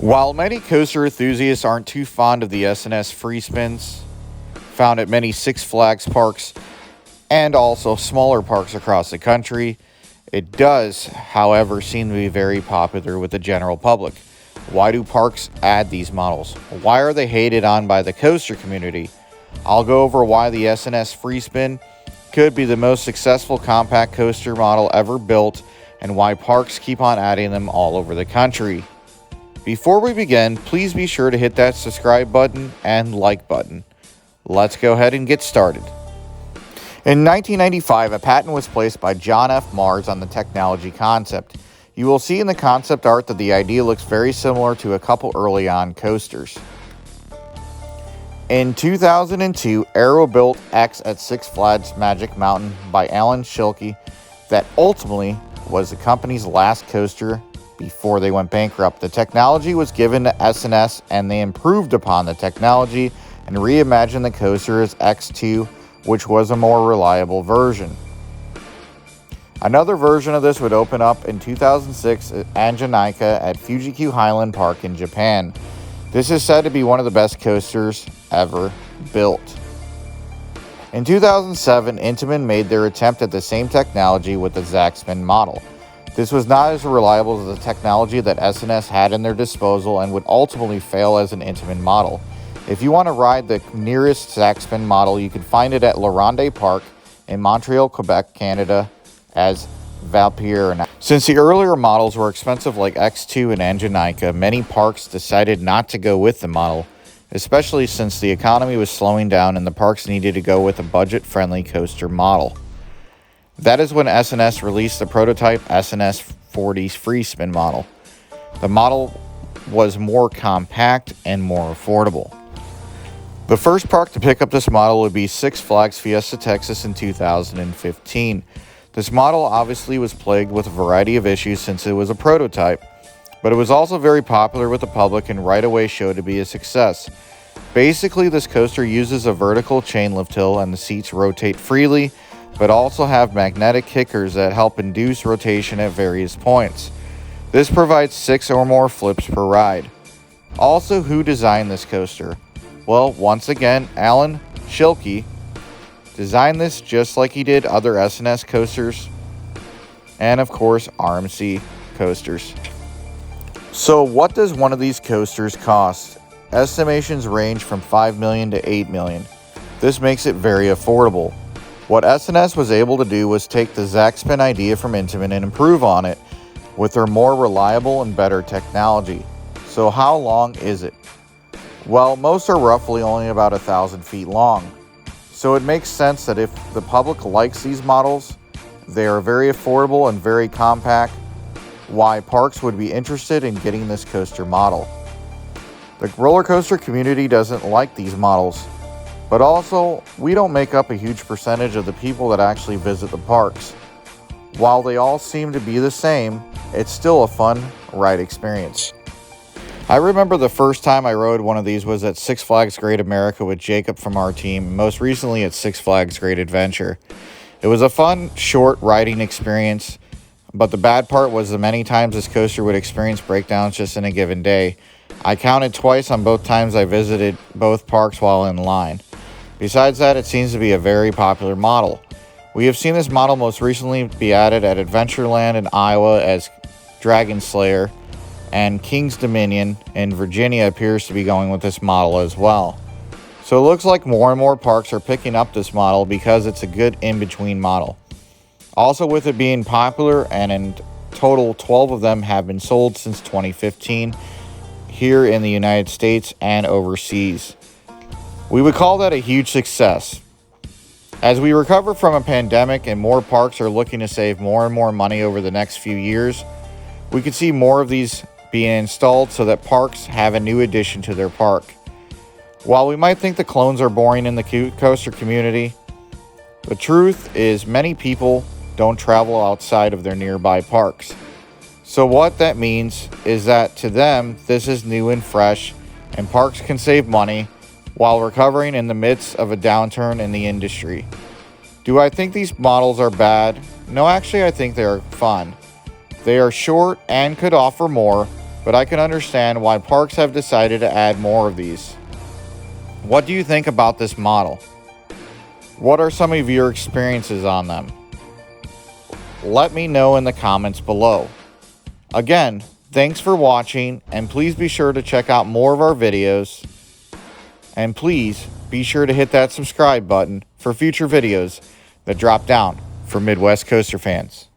While many coaster enthusiasts aren't too fond of the S&S Freespins, found at many Six Flags parks and also smaller parks across the country, it does, however, seem to be very popular with the general public. Why do parks add these models? Why are they hated on by the coaster community? I'll go over why the S&S Freespin could be the most successful compact coaster model ever built and why parks keep on adding them all over the country. Before we begin, please be sure to hit that subscribe button and like button. Let's go ahead and get started. In 1995, a patent was placed by John F. Mars on the technology concept. You will see in the concept art that the idea looks very similar to a couple early on coasters. In 2002, Aero built X at Six Flags Magic Mountain by Alan Schilke that ultimately was the company's last coaster before they went bankrupt. The technology was given to S&S and they improved upon the technology and reimagined the coaster as X2, which was a more reliable version. Another version of this would open up in 2006 at Anjanika at Fuji-Q Highland Park in Japan. This is said to be one of the best coasters ever built. In 2007, Intamin made their attempt at the same technology with the Zaxxon model. This was not as reliable as the technology that S&S had in their disposal and would ultimately fail as an Intamin model. If you want to ride the nearest Zaxxon model, you can find it at La Ronde Park in Montreal, Quebec, Canada as Valpierre. Since the earlier models were expensive like X2 and Anjanika, many parks decided not to go with the model, especially since the economy was slowing down and the parks needed to go with a budget-friendly coaster model. That is when S&S released the prototype S&S 40 Freespin model. The model was more compact and more affordable. The first park to pick up this model would be Six Flags Fiesta Texas in 2015. This model obviously was plagued with a variety of issues since it was a prototype, but it was also very popular with the public and right away showed to be a success. Basically, this coaster uses a vertical chain lift hill and the seats rotate freely, but also have magnetic kickers that help induce rotation at various points. This provides 6 or more flips per ride. Also, who designed this coaster? Well, once again, Alan Schilke designed this just like he did other S&S coasters, and of course, RMC coasters. So what does one of these coasters cost? Estimations range from $5 million to $8 million. This makes it very affordable. What S&S was able to do was take the Zaxxon idea from Intamin and improve on it with their more reliable and better technology. So how long is it? Well, most are roughly only about 1,000 feet long. So it makes sense that if the public likes these models, they are very affordable and very compact, why parks would be interested in getting this coaster model. The roller coaster community doesn't like these models. But also, we don't make up a huge percentage of the people that actually visit the parks. While they all seem to be the same, it's still a fun ride experience. I remember the first time I rode one of these was at Six Flags Great America with Jacob from our team, most recently at Six Flags Great Adventure. It was a fun, short riding experience, but the bad part was the many times this coaster would experience breakdowns just in a given day. I counted twice on both times I visited both parks while in line. Besides that, it seems to be a very popular model. We have seen this model most recently be added at Adventureland in Iowa as Dragon Slayer, and King's Dominion in Virginia appears to be going with this model as well. So it looks like more and more parks are picking up this model because it's a good in-between model. Also, with it being popular, and in total 12 of them have been sold since 2015 here in the United States and overseas. We would call that a huge success. As we recover from a pandemic and more parks are looking to save more and more money over the next few years, we could see more of these being installed so that parks have a new addition to their park. While we might think the clones are boring in the coaster community, the truth is many people don't travel outside of their nearby parks. So what that means is that to them, this is new and fresh, and parks can save money while recovering in the midst of a downturn in the industry. Do I think these models are bad? No, actually I think they are fun. They are short and could offer more, but I can understand why parks have decided to add more of these. What do you think about this model? What are some of your experiences on them? Let me know in the comments below. Again, thanks for watching, and please be sure to check out more of our videos. And please be sure to hit that subscribe button for future videos that drop down for Midwest Coaster fans.